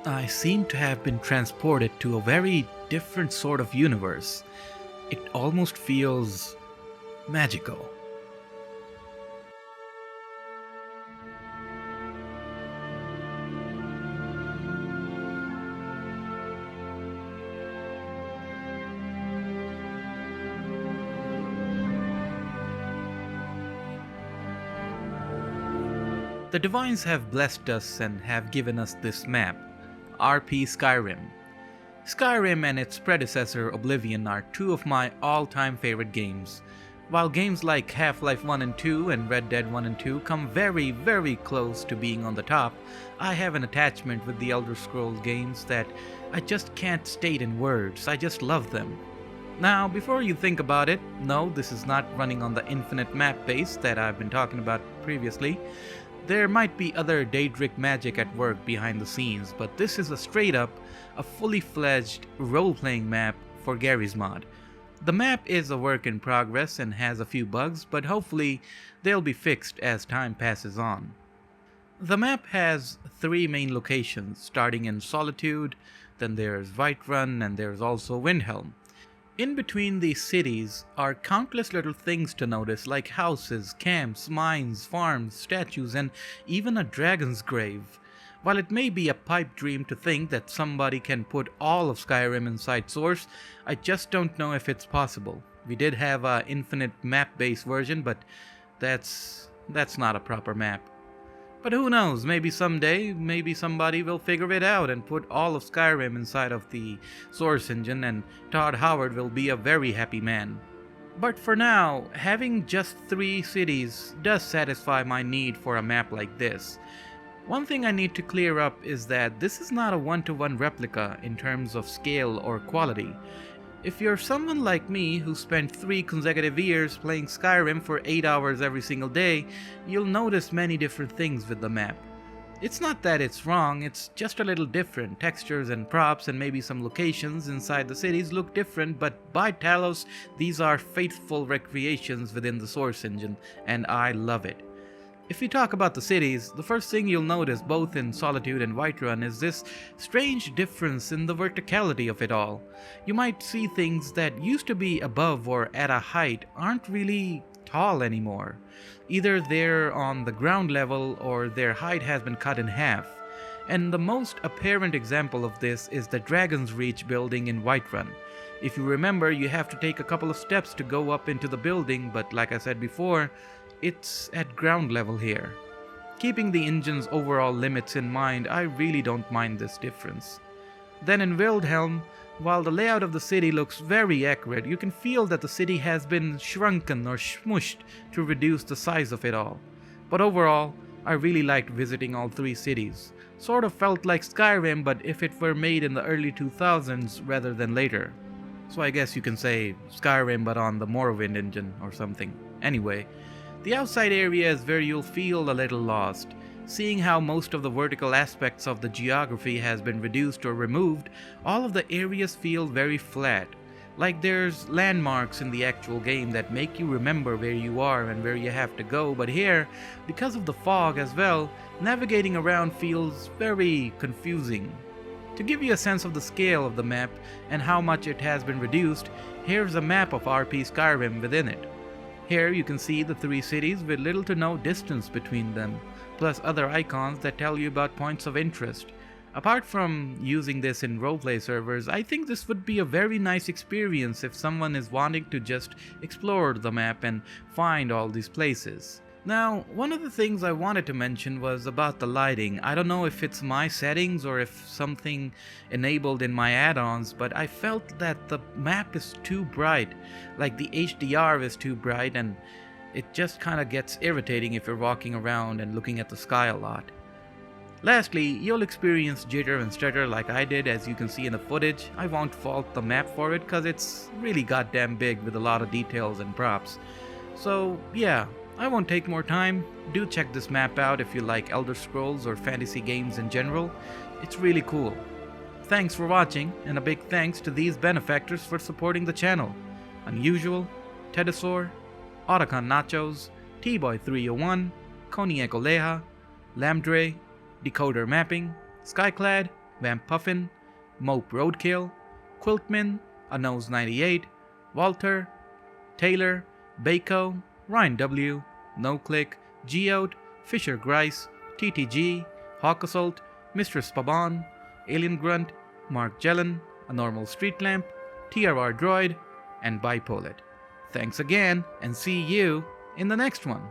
I seem to have been transported to a very different sort of universe. It almost feels magical. The Divines have blessed us and have given us this map, RP Skyrim. Skyrim and its predecessor Oblivion are two of my all-time favorite games. While games like Half-Life 1 and 2 and Red Dead 1 and 2 come very, very close to being on the top, I have an attachment with the Elder Scrolls games that I just can't state in words. I just love them. Now, before you think about it, no, this is not running on the infinite map base that I've been talking about previously. There might be other Daedric magic at work behind the scenes, but this is a fully fledged role-playing map for Garry's mod. The map is a work in progress and has a few bugs, but hopefully they'll be fixed as time passes on. The map has three main locations, starting in Solitude, then there's Whiterun, and there's also Windhelm. In between these cities are countless little things to notice, like houses, camps, mines, farms, statues, and even a dragon's grave. While it may be a pipe dream to think that somebody can put all of Skyrim inside Source, I just don't know if it's possible. We did have an infinite map-based version, but that's not a proper map. But who knows, maybe someday, maybe somebody will figure it out and put all of Skyrim inside of the Source engine, and Todd Howard will be a very happy man. But for now, having just 3 cities does satisfy my need for a map like this. One thing I need to clear up is that this is not a one-to-one replica in terms of scale or quality. If you're someone like me who spent 3 consecutive years playing Skyrim for 8 hours every single day, you'll notice many different things with the map. It's not that it's wrong, it's just a little different. Textures and props and maybe some locations inside the cities look different, but by Talos, these are faithful recreations within the Source engine, and I love it. If we talk about the cities, the first thing you'll notice both in Solitude and Whiterun is this strange difference in the verticality of it all. You might see things that used to be above or at a height aren't really tall anymore. Either they're on the ground level or their height has been cut in half. And the most apparent example of this is the Dragon's Reach building in Whiterun. If you remember, you have to take a couple of steps to go up into the building, but like I said before, it's at ground level here. Keeping the engine's overall limits in mind, I really don't mind this difference. Then in Windhelm, while the layout of the city looks very accurate, you can feel that the city has been shrunken or smushed to reduce the size of it all. But overall, I really liked visiting all 3 cities. Sort of felt like Skyrim, but if it were made in the early 2000s rather than later. So I guess you can say Skyrim but on the Morrowind engine or something. Anyway, the outside area is where you'll feel a little lost. Seeing how most of the vertical aspects of the geography has been reduced or removed, all of the areas feel very flat. Like there's landmarks in the actual game that make you remember where you are and where you have to go, but here, because of the fog as well, navigating around feels very confusing. To give you a sense of the scale of the map and how much it has been reduced, here's a map of RP Skyrim within it. Here you can see the 3 cities with little to no distance between them, plus other icons that tell you about points of interest. Apart from using this in roleplay servers, I think this would be a very nice experience if someone is wanting to just explore the map and find all these places. Now, one of the things I wanted to mention was about the lighting. I don't know if it's my settings or if something enabled in my add-ons, but I felt that the map is too bright. Like the HDR is too bright, and it just kind of gets irritating if you're walking around and looking at the sky a lot. Lastly, you'll experience jitter and stutter like I did, as you can see in the footage. I won't fault the map for it cause it's really goddamn big with a lot of details and props. So yeah, I won't take more time. Do check this map out if you like Elder Scrolls or fantasy games in general. It's really cool. Thanks for watching, and a big thanks to these benefactors for supporting the channel. Unusual, Tedosaur, Otacon Nachos, T-Boy301, Kony Ekoleha, Lamdre, Decoder Mapping, Skyclad, Vamp Puffin, Mope Roadkill, Quiltman, Unknowns98, Walter, Taylor, Bako, Ryan W, NoClick, Geode, Fisher Grice, TTG, Hawk Assault, Mistress Paban, Alien Grunt, Mark Jelen, A Normal Street Lamp, TRR Droid, and Bipolet. Thanks again, and see you in the next one.